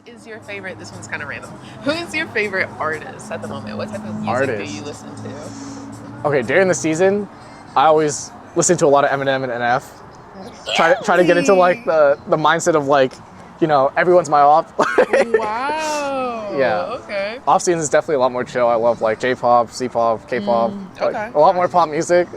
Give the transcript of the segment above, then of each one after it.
is your favorite, this one's kind of random, who is your favorite artist at the moment? What type of music do you listen to? Okay, during the season, I always listen to a lot of Eminem and NF. Try to get into like the mindset of like, you know, everyone's my op. Wow. Yeah. Okay. Off season is definitely a lot more chill. I love like J-pop, C-pop, K-pop. Okay. A lot more pop music.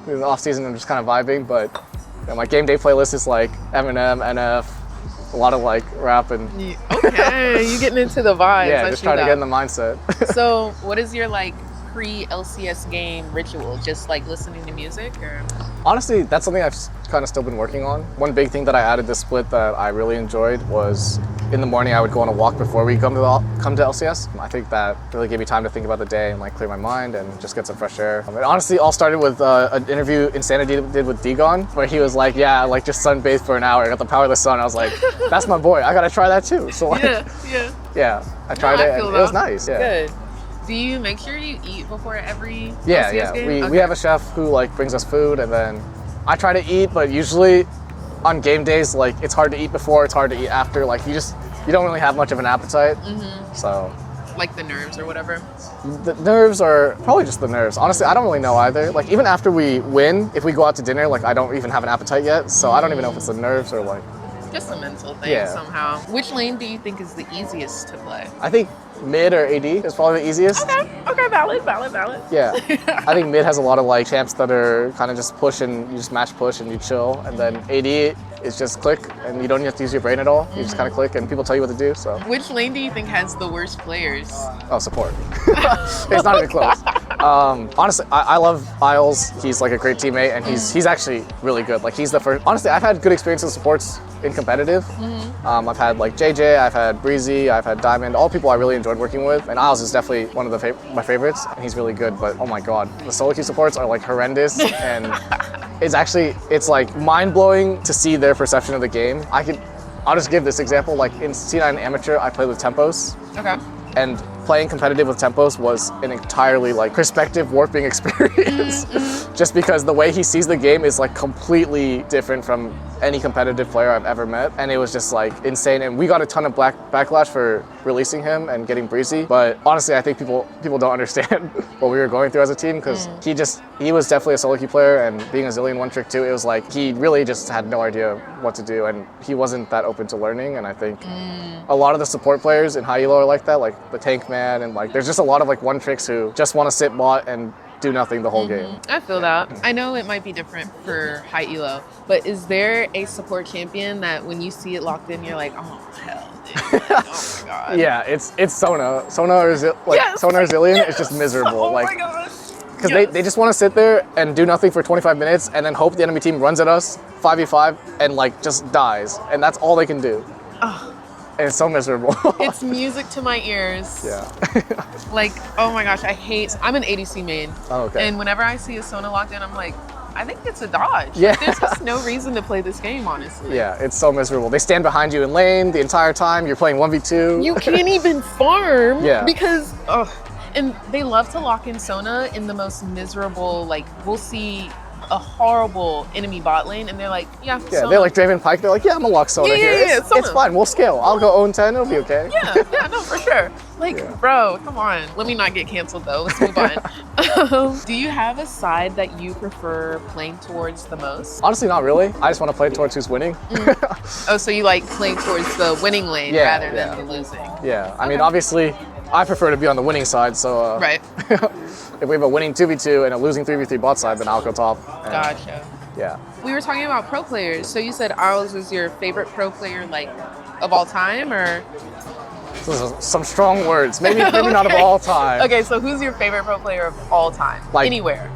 In the off season, I'm just kind of vibing, but you know, my game day playlist is like Eminem, NF, a lot of like rap and. Okay, you getting into the vibes. Yeah, just trying to get in the mindset. So, what is your like pre-LCS game ritual? Just like listening to music, or? Honestly, that's something I've kind of still been working on. One big thing that I added this split that I really enjoyed was in the morning I would go on a walk before we come to LCS. I think that really gave me time to think about the day and like clear my mind and just get some fresh air. It honestly all started with an interview Insanity did with Digon, where he was like, yeah, like just sunbathe for an hour. I got the power of the sun. I was like, that's my boy. I gotta try that too. So like, yeah, I tried it and it was nice. Yeah. Good. Do you make sure you eat before every LCS game? We have a chef who like brings us food, and then I try to eat, but usually on game days, like it's hard to eat before, it's hard to eat after. Like you don't really have much of an appetite. So like the nerves or whatever. The nerves are probably just the nerves. Honestly, I don't really know either. Like even after we win, if we go out to dinner, like I don't even have an appetite yet. So I don't even know if it's the nerves or like just a mental thing somehow. Which lane do you think is the easiest to play? I think mid or AD is probably the easiest. Okay, valid. Yeah, I think mid has a lot of like champs that are kind of just push and you just match push and you chill, and then AD is just click and you don't have to use your brain at all. You just kind of click and people tell you what to do. So which lane do you think has the worst players? Oh, support. It's not even close. Honestly, I love Isles. He's like a great teammate, and he's actually really good. Like he's the first. Honestly, I've had good experience with supports in competitive. I've had like JJ, I've had Breezy, I've had Diamond, all people I really enjoyed working with, and Isles is definitely one of my favorites, and he's really good. But oh my god, the solo queue supports are like horrendous, and it's like mind blowing to see their perception of the game. I'll just give this example. Like in C9 Amateur, I played with Tempos. Okay. And playing competitive with Tempos was an entirely like perspective warping experience. Just because the way he sees the game is like completely different from any competitive player I've ever met. And it was just like insane. And we got a ton of backlash for releasing him and getting Breezy. But honestly, I think people don't understand what we were going through as a team, because he was definitely a solo queue player, and being a Zillion one trick too, it was like he really just had no idea what to do, and he wasn't that open to learning. And I think a lot of the support players in high elo are like that, like the Tank Man, and like there's just a lot of like one tricks who just want to sit bot and do nothing the whole game. I feel that. I know it might be different for high elo, but is there a support champion that when you see it locked in, you're like, oh hell, dude. Oh my god. Yeah, it's Sona. Sona or Zillion is just miserable. Oh like, my gosh. Because they just want to sit there and do nothing for 25 minutes and then hope the enemy team runs at us 5v5 and like just dies, and that's all they can do. And it's so miserable. It's music to my ears. Yeah. Like, oh my gosh, I'm an ADC main. Oh, okay. And whenever I see a Sona locked in, I'm like, I think it's a dodge. Yeah. Like, there's just no reason to play this game, honestly. Yeah, it's so miserable. They stand behind you in lane the entire time. You're playing 1v2. You can't even farm. Yeah. Because, and they love to lock in Sona in the most miserable, like, we'll see a horrible enemy bot lane, and they're like, yeah, Sona. They're like Draven Pike. They're like, yeah, I'm gonna lock Sona here. It's fine. We'll scale. I'll go own 10. It'll be okay. Yeah, no, for sure. Like, bro, come on. Let me not get canceled though. Let's move on. Do you have a side that you prefer playing towards the most? Honestly, not really. I just want to play towards who's winning. Oh, so you like playing towards the winning lane rather than the losing? Yeah, I mean, obviously, I prefer to be on the winning side. So right. If we have a winning 2v2 and a losing 3v3 bot side, then I'll go top. Gotcha. Yeah. We were talking about pro players. So you said Isles is your favorite pro player, like, of all time, or? Some strong words. Maybe not of all time. Okay, so who's your favorite pro player of all time? Like, anywhere.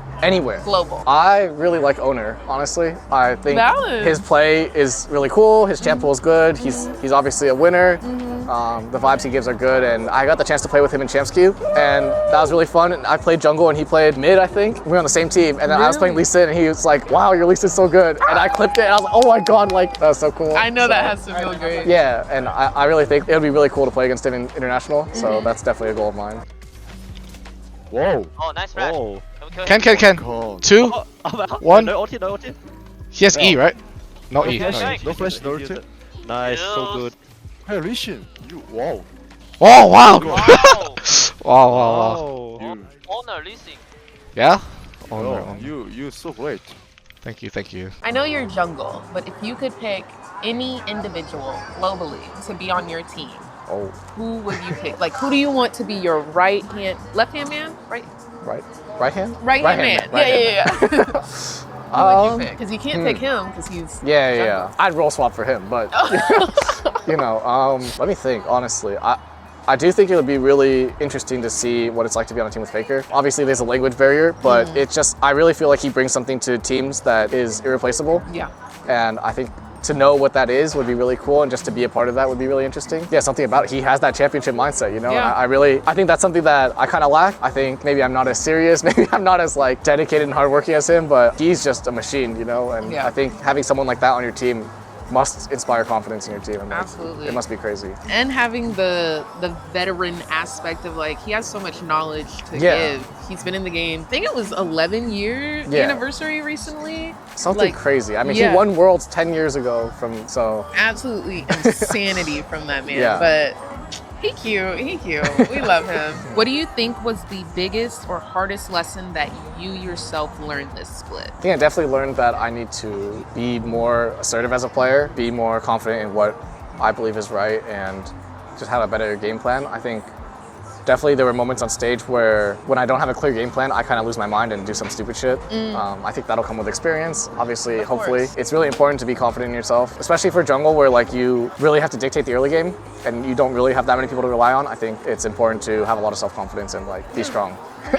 Global. I really like Owner, honestly. I think Valid. His play is really cool. His champ pool is good. He's obviously a winner. The vibes he gives are good, and I got the chance to play with him in Champs Queue, and that was really fun. And I played jungle and he played mid, I think. We were on the same team, and then I was playing Lee Sin, and he was like, wow, your Lee Sin's so good. And I clipped it, and I was like, oh my god, like, that was so cool. I know that has to feel great. Yeah, and I really think it would be really cool to play against him in international, so that's definitely a goal of mine. Whoa. Oh, nice flash. Whoa. Can. 2, 1. No ulti, no ulti. He has E, right? No E. Okay, No E. nice. No flash, no ulti. Nice, so good. Hey, Rishin, you wow. Oh wow! Wow. Wow, wow, wow. You, Honor leasing. Yeah? Oh, oh, no. you so great. Thank you, thank you. I know you're jungle, but if you could pick any individual globally to be on your team, Oh, who would you pick? Like, who do you want to be your left hand man? Right right hand? hand man. Right hand. Yeah. Who would you pick? Because you can't pick him because he's Yeah. I'd role swap for him, but you know, let me think. Honestly, I do think it would be really interesting to see what it's like to be on a team with Faker. Obviously, there's a language barrier, but it's just I really feel like he brings something to teams that is irreplaceable. Yeah. And I think to know what that is would be really cool, and just to be a part of that would be really interesting. Yeah, something about it. He has that championship mindset, you know? Yeah. I think that's something that I kind of lack. I think maybe I'm not as serious, maybe I'm not as like dedicated and hardworking as him, but he's just a machine, you know? And Yeah. I think having someone like that on your team must inspire confidence in your team. And Absolutely. It must be crazy. And having the veteran aspect of like he has so much knowledge to Yeah. give. He's been in the game. I think it was 11-year Yeah. anniversary recently. Something Like, crazy. I mean, yeah. he won Worlds 10 years ago so. Absolutely insanity from that man. Yeah. But he cute. We love him. What do you think was the biggest or hardest lesson that you yourself learned this split? I think I definitely learned that I need to be more assertive as a player, be more confident in what I believe is right, and just have a better game plan. I think definitely there were moments on stage where when I don't have a clear game plan, I kind of lose my mind and do some stupid shit. I think that'll come with experience. Obviously, hopefully. course. It's really important to be confident in yourself, especially for jungle where like you really have to dictate the early game and you don't really have that many people to rely on. I think it's important to have a lot of self-confidence and like be strong.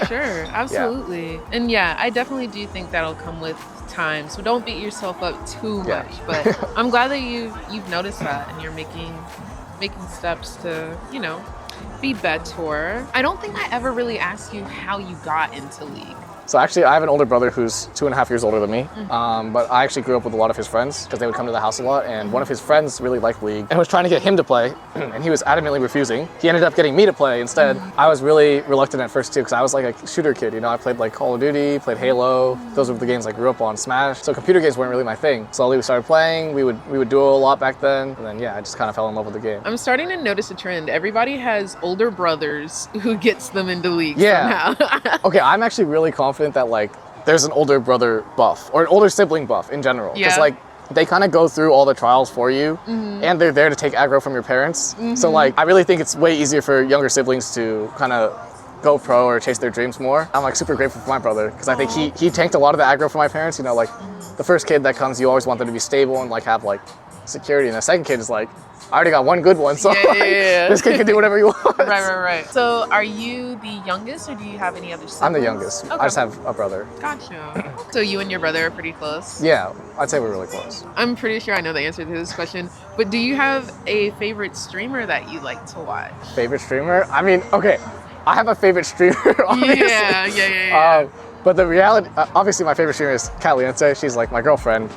Sure, absolutely. And yeah, I definitely do think that'll come with time. So don't beat yourself up too Yeah. much. But I'm glad that you've noticed that and you're making steps to, you know, be better. I don't think I ever really asked you how you got into League. So actually, I have an older brother who's 2.5 years older than me, but I actually grew up with a lot of his friends because they would come to the house a lot, and one of his friends really liked League and was trying to get him to play, and he was adamantly refusing. He ended up getting me to play instead. I was really reluctant at first too because I was like a shooter kid, you know, I played like Call of Duty, played Halo, those were the games I grew up on, Smash, so computer games weren't really my thing. Slowly we started playing, we would duo a lot back then, and then yeah, I just kind of fell in love with the game. I'm starting to notice a trend. Everybody has older brothers who gets them into League Yeah. somehow. Okay, I'm actually really confident that like there's an older brother buff or an older sibling buff in general. Because Yeah. like they kind of go through all the trials for you and they're there to take aggro from your parents. So like I really think it's way easier for younger siblings to kind of go pro or chase their dreams more. I'm like super grateful for my brother because I think he tanked a lot of the aggro for my parents. You know, like the first kid that comes, you always want them to be stable and like have like security. And the second kid is like, I already got one good one, so Yeah, like, yeah. this kid can do whatever you want. Right. So are you the youngest or do you have any other siblings? I'm the youngest. Okay. I just have a brother. Gotcha. So you and your brother are pretty close? Yeah, I'd say we're really close. I'm pretty sure I know the answer to this question, but do you have a favorite streamer that you like to watch? Favorite streamer? I mean, okay, I have a favorite streamer, obviously. Yeah. But the reality, obviously my favorite streamer is Caliente. She's like my girlfriend.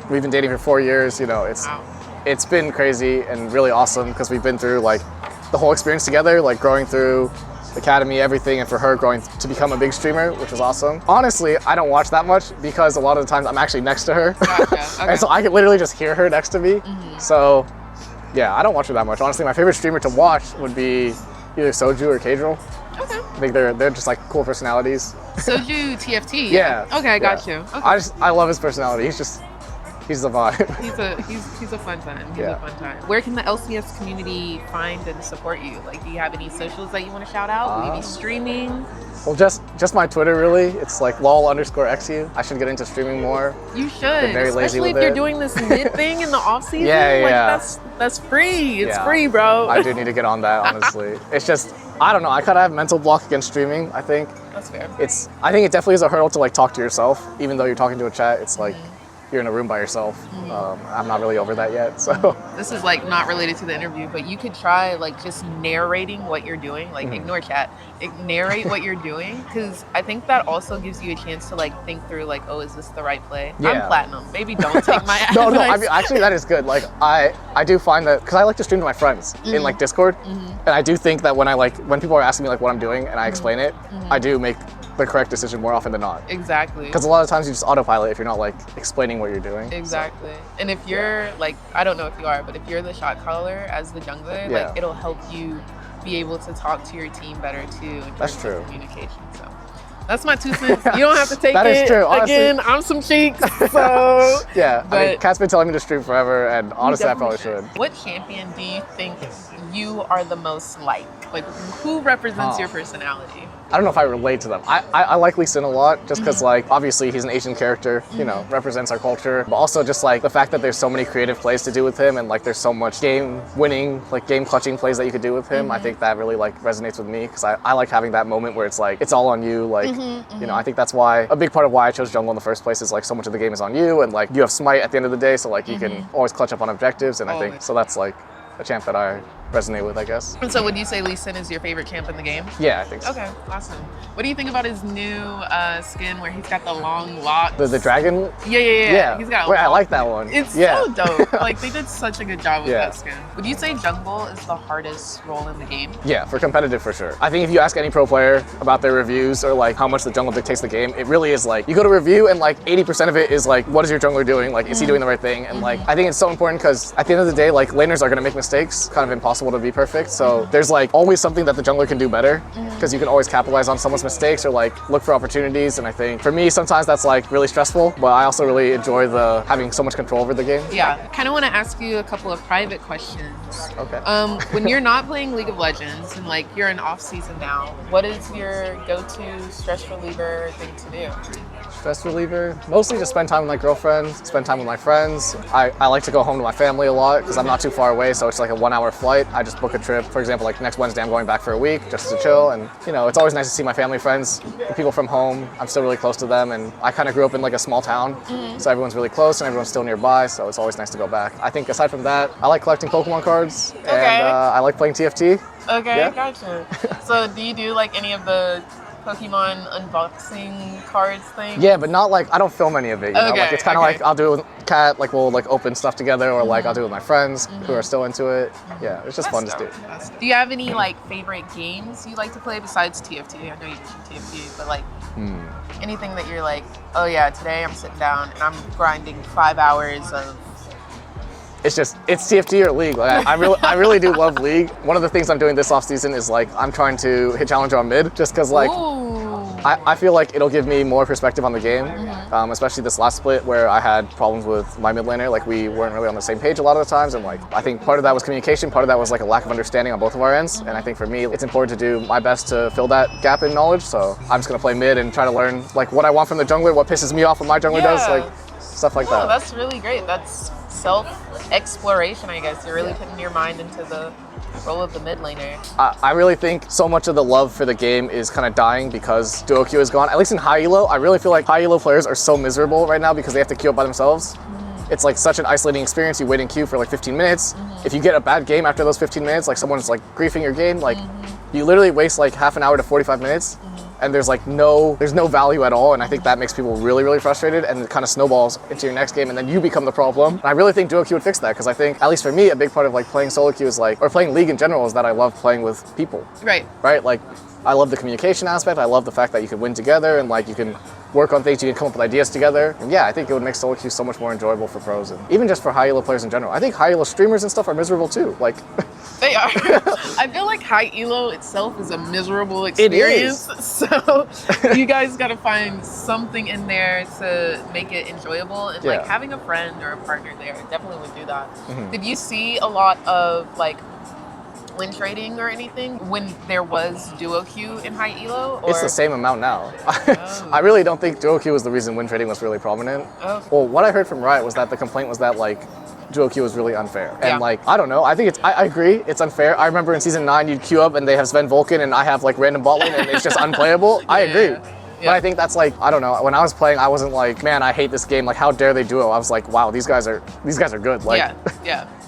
We've been dating for 4 years. You know, Wow. it's been crazy and really awesome because we've been through like the whole experience together, like growing through academy, everything, and for her growing to become a big streamer, which was awesome. Honestly, I don't watch that much because a lot of the times I'm actually next to her. Gotcha. Okay. And so I could literally just hear her next to me. So yeah, I don't watch her that much. Honestly, my favorite streamer to watch would be either Soju or Kadril. Okay. I think they're just like cool personalities. Soju TFT. Yeah. Okay, I got yeah. you. Okay. I love his personality. He's the vibe. He's a fun time. He's Yeah. a fun time. Where can the LCS community find and support you? Like, do you have any socials that you want to shout out? Will you be streaming? Well, just my Twitter really. It's like lol_eXyu. I should get into streaming more. You should, Been very lazy especially if with you're it. doing this mid thing in the off season. Yeah, like yeah. that's free. It's Yeah. free, bro. I do need to get on that, honestly. It's just, I don't know. I kind of have mental block against streaming, I think. That's fair. I think it definitely is a hurdle to like talk to yourself, even though you're talking to a chat. It's like you're in a room by yourself. I'm not really over that yet, so. This is like not related to the interview, but you could try like just narrating what you're doing. Like ignore chat, narrate what you're doing, because I think that also gives you a chance to like think through like, oh, is this the right play? Yeah. I'm platinum. Maybe don't take my advice. No, I mean, actually that is good. Like I do find that, because I like to stream to my friends in like Discord, and I do think that when people are asking me like what I'm doing and I explain it, I do make the correct decision more often than not. Exactly. Because a lot of times you just autopilot if you're not like explaining what you're doing. Exactly. And if you're like, I don't know if you are, but if you're the shot caller as the jungler, Yeah. like it'll help you be able to talk to your team better too in terms That's true. of communication. So that's my 2 cents. You don't have to take That it. is true, honestly. Again, I'm some cheeks, so Yeah, I mean, But- Kat's been telling me to stream forever, and honestly, I probably should. What champion do you think you are the most like? Like, who represents your personality? I don't know if I relate to them. I like Lee Sin a lot just because like obviously he's an Asian character, you know, represents our culture, but also just like the fact that there's so many creative plays to do with him and like there's so much game winning, like game clutching plays that you could do with him. I think that really like resonates with me because I like having that moment where it's like it's all on you. Like you know, I think that's why a big part of why I chose jungle in the first place is like so much of the game is on you and like you have smite at the end of the day, so like you can always clutch up on objectives, and I think so that's like a champ that I resonate with, I guess. And so would you say Lee Sin is your favorite champ in the game? Yeah, I think so. Okay, awesome. What do you think about his new skin where he's got the long locks? The dragon? Yeah. He's got a Wait, I long- like that one. It's yeah. so dope. Like they did such a good job with Yeah. that skin. Would you say jungle is the hardest role in the game? Yeah, for competitive for sure. I think if you ask any pro player about their reviews or like how much the jungle dictates the game, it really is like you go to review and like 80% of it is like, what is your jungler doing? Like, is he doing the right thing? And like, I think it's so important because at the end of the day, like laners are gonna make mistakes, kind of impossible to be perfect. So there's like always something that the jungler can do better because you can always capitalize on someone's mistakes or like look for opportunities. And I think for me, sometimes that's like really stressful, but I also really enjoy the having so much control over the game. Yeah. Kind of want to ask you a couple of private questions. Okay. When you're not playing League of Legends and like you're in off season now, what is your go-to stress reliever thing to do? Stress reliever, mostly just spend time with my girlfriend, spend time with my friends. I like to go home to my family a lot because I'm not too far away, so it's like a 1-hour flight. I just book a trip. For example, like next Wednesday I'm going back for a week just to chill, and you know, it's always nice to see my family, friends, the people from home. I'm still really close to them, and I kind of grew up in like a small town, so everyone's really close and everyone's still nearby, so it's always nice to go back. I think aside from that, I like collecting Pokemon cards, and I like playing TFT. Okay, Yeah. gotcha. So do you do like any of the Pokemon unboxing cards thing? Yeah, but not like, I don't film any of it, you know? Okay, Like it's kind of okay. like I'll do it with Kat, like we'll like open stuff together, or like I'll do it with my friends who are still into it. Yeah, it's just fun to do. Do you have any like favorite games you like to play besides TFT? I know you mentioned TFT, but like anything that you're like, oh yeah, today I'm sitting down and I'm grinding 5 hours of. It's TFT or League. Like I really do love League. One of the things I'm doing this off season is like I'm trying to hit Challenger on mid, just because like Ooh. I feel like it'll give me more perspective on the game, especially this last split where I had problems with my mid laner. Like we weren't really on the same page a lot of the times, and like I think part of that was communication, part of that was like a lack of understanding on both of our ends. And I think for me, it's important to do my best to fill that gap in knowledge. So I'm just gonna play mid and try to learn like what I want from the jungler, what pisses me off, what my jungler does, like stuff like Oh, that. that's really great. That's self-exploration, I guess. You're really putting your mind into the role of the mid laner. I really think so much of the love for the game is kind of dying because duo queue is gone. At least in high elo, I really feel like high elo players are so miserable right now because they have to queue up by themselves. It's like such an isolating experience. You wait in queue for like 15 minutes. If you get a bad game after those 15 minutes, like someone's like griefing your game, like you literally waste like half an hour to 45 minutes. And there's no value at all, and I think that makes people really, really frustrated, and it kind of snowballs into your next game, and then you become the problem. And I really think duo queue would fix that, because I think, at least for me, a big part of like playing solo queue is like, or playing League in general, is that I love playing with people. Right. Right? Like, I love the communication aspect. I love the fact that you can win together, and like you can work on things, you can come up with ideas together. And yeah, I think it would make solo queue so much more enjoyable for pros, and even just for high elo players in general. I think high elo streamers and stuff are miserable too. Like. They are. I feel like high elo itself is a miserable experience. It is. So you guys got to find something in there to make it enjoyable. And like having a friend or a partner there definitely would do that. Did you see a lot of like win trading or anything when there was duo queue in high elo? Or? It's the same amount now. I really don't think duo queue was the reason win trading was really prominent. Oh. Well, what I heard from Riot was that the complaint was that like duo queue was really unfair. And like, I don't know, I think I agree, it's unfair. I remember in season 9 you'd queue up and they have Sven Vulcan and I have like random bot lane and it's just unplayable. I agree. But I think that's like, I don't know, when I was playing I wasn't like, man, I hate this game, like how dare they duo. I was like, wow, these guys are good. Like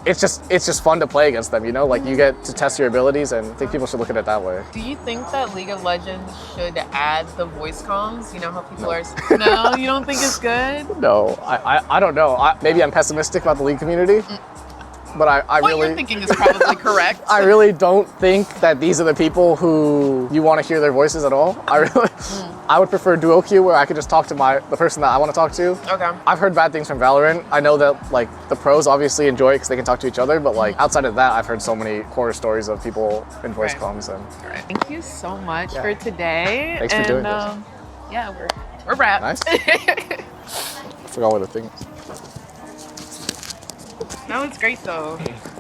it's just fun to play against them, you know? Like you get to test your abilities, and I think people should look at it that way. Do you think that League of Legends should add the voice comms? You know how people are. No, you don't think it's good? No, I don't know. Maybe I'm pessimistic about the League community. but I What really you're thinking is probably correct. I really don't think that these are the people who you want to hear their voices at all. I would prefer duo queue where I could just talk to the person that I want to talk to. Okay. I've heard bad things from Valorant. I know that like the pros obviously enjoy it because they can talk to each other, but like outside of that, I've heard so many horror stories of people in voice Right. comms and All right. Thank you so much Yeah. for today. Thanks for doing this. Yeah, we're wrapped. Nice. I forgot what the thing is. That was great though.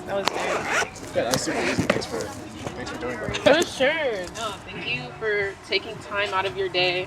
That was great. Yeah, that was super easy. Thanks for doing that. For sure. No, thank you for taking time out of your day